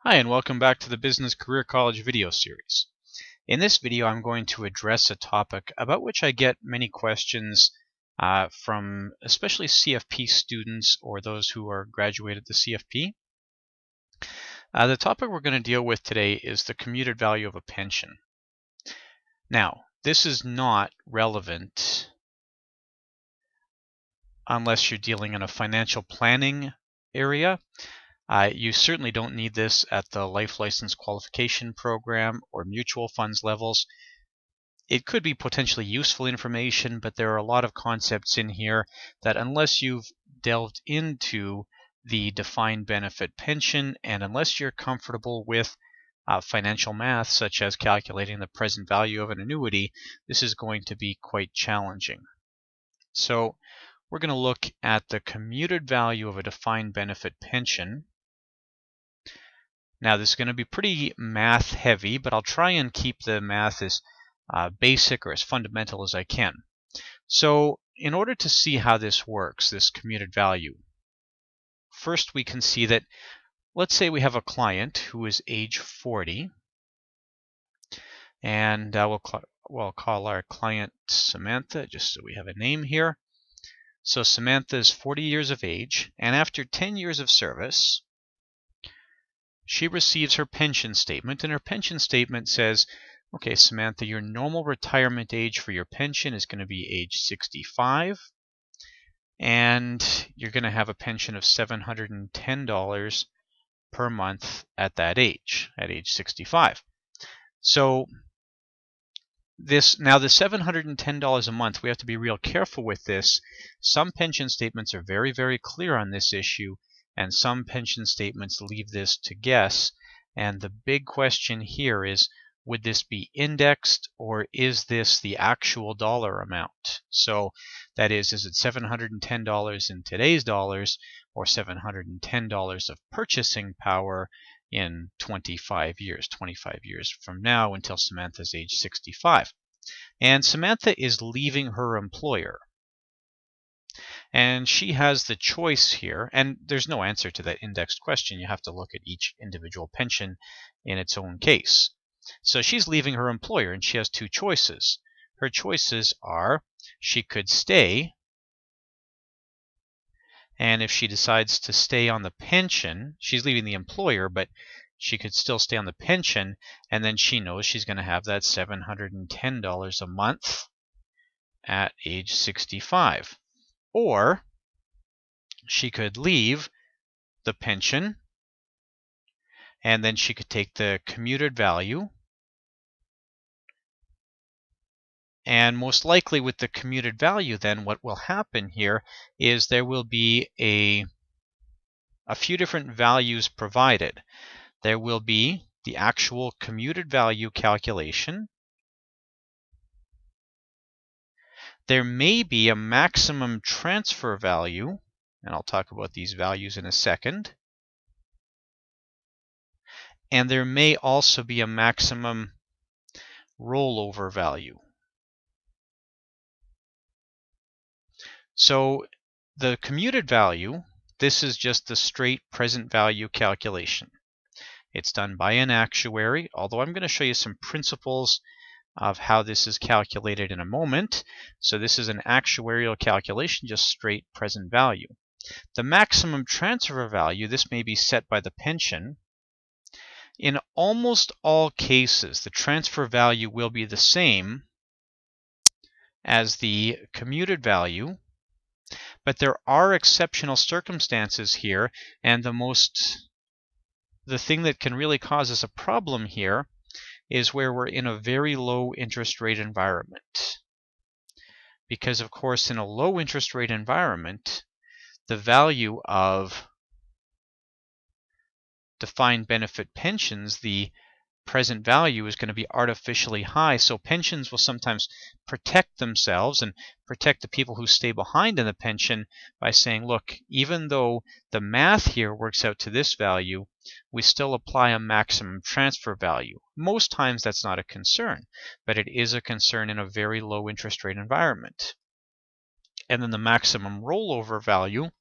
Hi, and welcome back to the Business Career College video series. In this video, I'm going to address a topic about which I get many questions from especially CFP students or those who are graduated the CFP. The topic we're going to deal with today is the commuted value of a pension. Now, this is not relevant unless you're dealing in a financial planning area. You certainly don't need this at the life license qualification program or mutual funds levels. It could be potentially useful information, but there are a lot of concepts in here that unless you've delved into the defined benefit pension and unless you're comfortable with financial math such as calculating the present value of an annuity, this is going to be quite challenging. So we're going to look at the commuted value of a defined benefit pension. Now this is going to be pretty math heavy, but I'll try and keep the math as basic or as fundamental as I can. So in order to see how this works, this commuted value, first we can see that, let's say we have a client who is age 40, and we'll call our client Samantha, just so we have a name here. So Samantha is 40 years of age, and after 10 years of service, she receives her pension statement, and her pension statement says, okay, Samantha, your normal retirement age for your pension is going to be age 65, and you're going to have a pension of $710 per month at that age, at age 65. So now the $710 a month, we have to be real careful with this. Some pension statements are very, very clear on this issue, and some pension statements leave this to guess. And the big question here is, would this be indexed, or is this the actual dollar amount? So that is it $710 in today's dollars, or $710 of purchasing power in 25 years from now until Samantha's age 65. And Samantha is leaving her employer. And she has the choice here, and there's no answer to that indexed question. You have to look at each individual pension in its own case. So she's leaving her employer, and she has two choices. Her choices are, she could stay, and if she decides to stay on the pension, she's leaving the employer, but she could still stay on the pension, and then she knows she's going to have that $710 a month at age 65. Or she could leave the pension, and then she could take the commuted value, and most likely with the commuted value, then what will happen here is there will be a few different values provided. There will be the actual commuted value calculation. There may be a maximum transfer value, and I'll talk about these values in a second. And there may also be a maximum rollover value. So the commuted value, this is just the straight present value calculation. It's done by an actuary, although I'm going to show you some principles of how this is calculated in a moment. So this is an actuarial calculation, just straight present value. The maximum transfer value, this may be set by the pension. In almost all cases, the transfer value will be the same as the commuted value, but there are exceptional circumstances here, and the thing that can really cause us a problem here is where we're in a very low interest rate environment. Because of course in a low interest rate environment, the value of defined benefit pensions, the present value is going to be artificially high. So pensions will sometimes protect themselves and protect the people who stay behind in the pension by saying, look, even though the math here works out to this value, we still apply a maximum transfer value. Most times that's not a concern, but it is a concern in a very low interest rate environment. And then the maximum rollover value,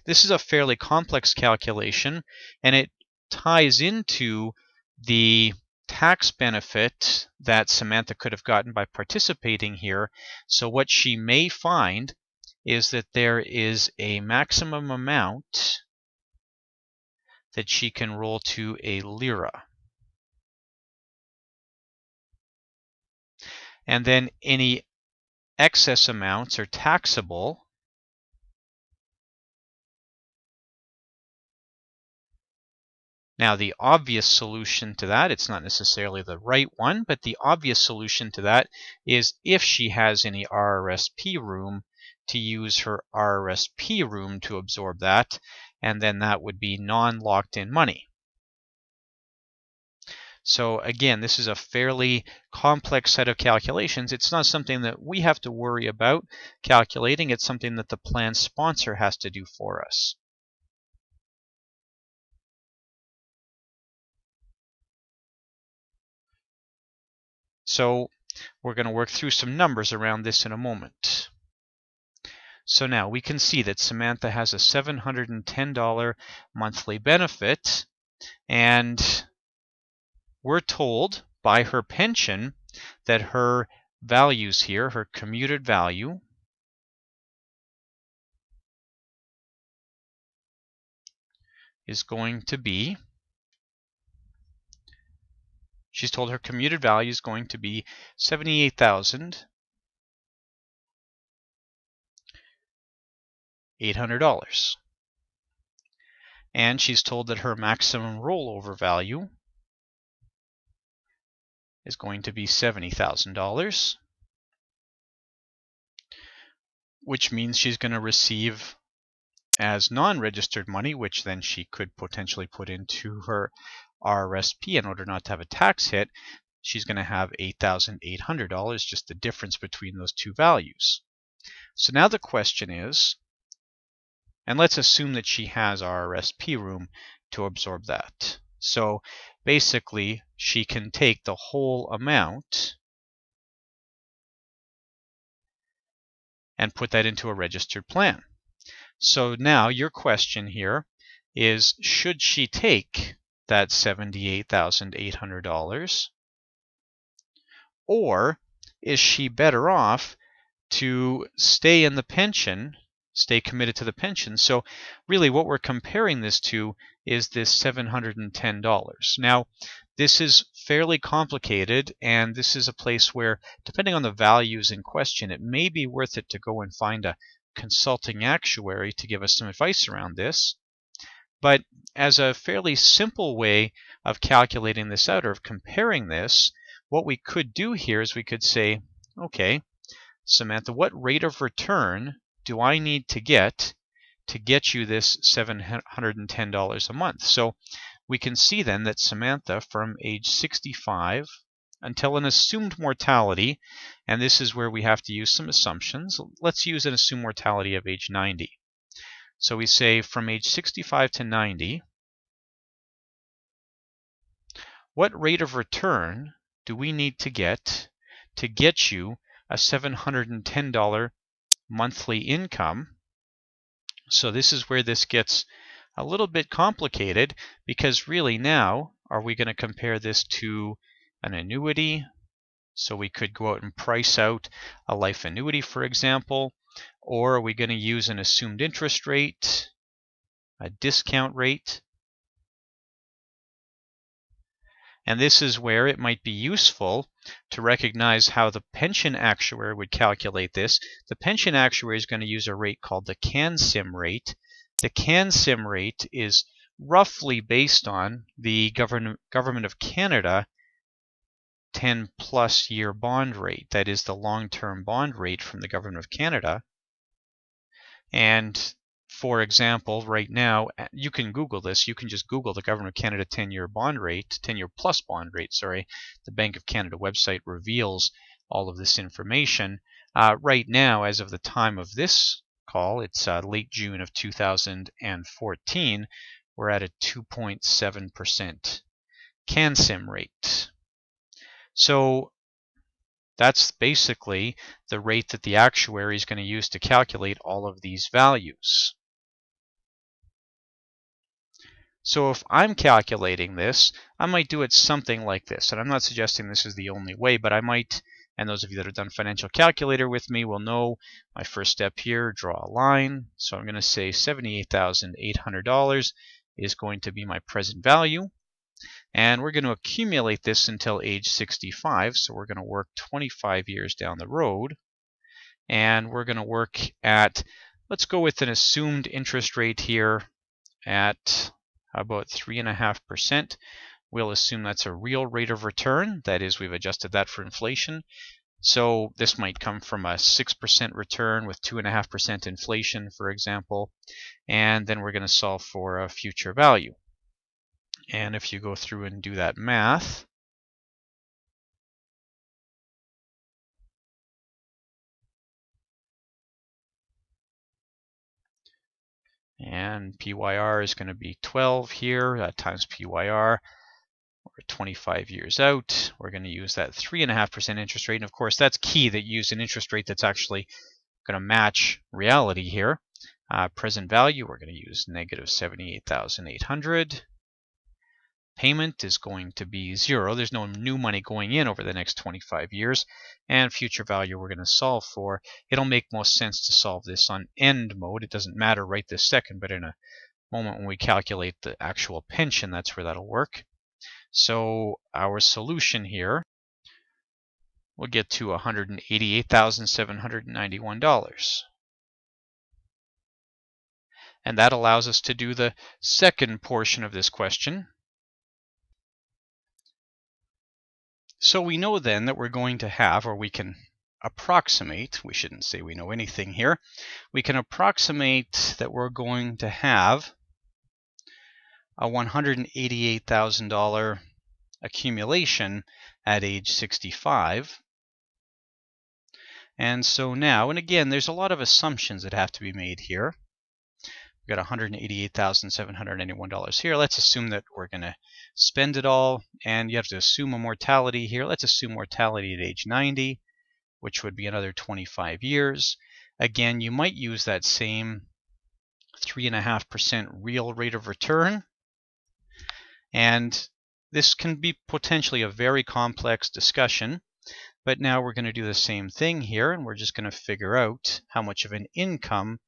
this is a fairly complex calculation, and it ties into the tax benefit that Samantha could have gotten by participating here. So what she may find is that there is a maximum amount that she can roll to a lira. And then any excess amounts are taxable. Now, the obvious solution to that, it's not necessarily the right one, but the obvious solution to that is if she has any RRSP room, to use her RRSP room to absorb that, and then that would be non-locked-in money. So again, this is a fairly complex set of calculations. It's not something that we have to worry about calculating. It's something that the plan sponsor has to do for us. So we're going to work through some numbers around this in a moment. So now we can see that Samantha has a $710 monthly benefit, and we're told by her pension that her values here, her commuted value, is going to be, she's told her commuted value is going to be $78,800. And she's told that her maximum rollover value is going to be $70,000, which means she's going to receive as non-registered money, which then she could potentially put into her RRSP in order not to have a tax hit. She's going to have $8,800, just the difference between those two values. So now the question is, and let's assume that she has RRSP room to absorb that. So basically, she can take the whole amount and put that into a registered plan. So now your question here is, should she take that $78,800, or is she better off to stay in the pension, stay committed to the pension? So really what we're comparing this to is this $710. Now, this is fairly complicated, and this is a place where, depending on the values in question, it may be worth it to go and find a consulting actuary to give us some advice around this. But as a fairly simple way of calculating this out, or of comparing this, what we could do here is we could say, okay, Samantha, what rate of return do I need to get you this $710 a month? So we can see then that Samantha, from age 65 until an assumed mortality, and this is where we have to use some assumptions. Let's use an assumed mortality of age 90. So we say from age 65 to 90, what rate of return do we need to get you a $710 monthly income? So this is where this gets a little bit complicated, because really now, are we going to compare this to an annuity? So we could go out and price out a life annuity, for example, or are we going to use an assumed interest rate, a discount rate? And this is where it might be useful to recognize how the pension actuary would calculate this. The pension actuary is going to use a rate called the CANSIM rate. The CANSIM rate is roughly based on the Government of Canada 10-plus year bond rate. That is the long-term bond rate from the Government of Canada. And for example, right now, you can Google this. You can just Google the Government of Canada 10-year bond rate, 10-year plus bond rate, sorry. The Bank of Canada website reveals all of this information. Right now, as of the time of this call, it's late June of 2014, we're at a 2.7% CANSIM rate. So that's basically the rate that the actuary is going to use to calculate all of these values. So if I'm calculating this, I might do it something like this. And I'm not suggesting this is the only way, but I might, and those of you that have done financial calculator with me will know my first step here, draw a line. So I'm going to say $78,800 is going to be my present value. And we're going to accumulate this until age 65. So we're going to work 25 years down the road. And we're going to work at, let's go with an assumed interest rate here at about 3.5%. We'll assume that's a real rate of return. That is, we've adjusted that for inflation. So this might come from a 6% return with 2.5% inflation, for example. And then we're going to solve for a future value. And if you go through and do that math, and PYR is going to be 12 here times PYR. We're 25 years out. We're going to use that 3.5% interest rate. And of course, that's key that you use an interest rate that's actually going to match reality here. Present value, we're going to use negative 78,800. Payment is going to be 0. There's no new money going in over the next 25 years. And future value we're going to solve for. It'll make most sense to solve this on end mode. It doesn't matter right this second, but in a moment when we calculate the actual pension, that's where that'll work. So our solution here will get to $188,791. And that allows us to do the second portion of this question. So we know then that we're going to have, or we can approximate, we shouldn't say we know anything here, we can approximate that we're going to have a $188,000 accumulation at age 65. And so now, and again, there's a lot of assumptions that have to be made here. We've got $188,791 here. Let's assume that we're going to spend it all, and you have to assume a mortality here. Let's assume mortality at age 90, which would be another 25 years. Again, you might use that same 3.5% real rate of return. And this can be potentially a very complex discussion, but now we're going to do the same thing here, and we're just going to figure out how much of an income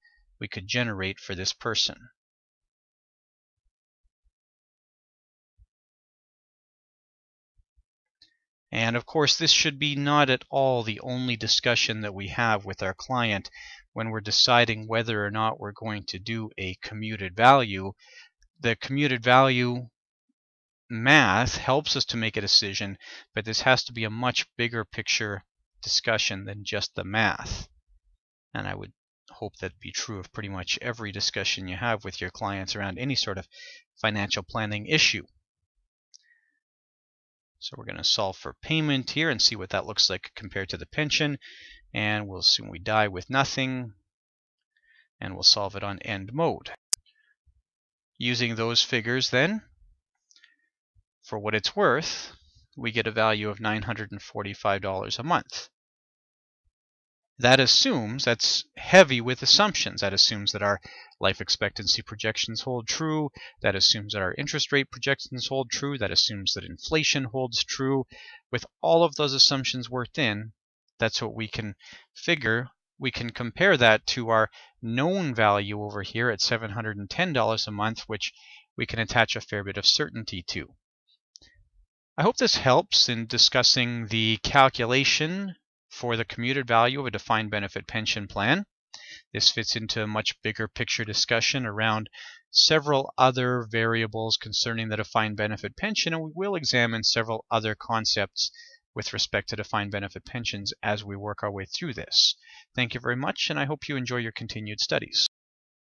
we could generate for this person. And of course, this should be not at all the only discussion that we have with our client when we're deciding whether or not we're going to do a commuted value. The commuted value math helps us to make a decision, but this has to be a much bigger picture discussion than just the math. And I would hope that'd be true of pretty much every discussion you have with your clients around any sort of financial planning issue. So we're going to solve for payment here and see what that looks like compared to the pension. And we'll assume we die with nothing. And we'll solve it on end mode. Using those figures then, for what it's worth, we get a value of $945 a month. That assumes, that's heavy with assumptions. That assumes that our life expectancy projections hold true. That assumes that our interest rate projections hold true. That assumes that inflation holds true. With all of those assumptions worked in, that's what we can figure. We can compare that to our known value over here at $710 a month, which we can attach a fair bit of certainty to. I hope this helps in discussing the calculation for the commuted value of a defined benefit pension plan. This fits into a much bigger picture discussion around several other variables concerning the defined benefit pension, and we will examine several other concepts with respect to defined benefit pensions as we work our way through this. Thank you very much, and I hope you enjoy your continued studies.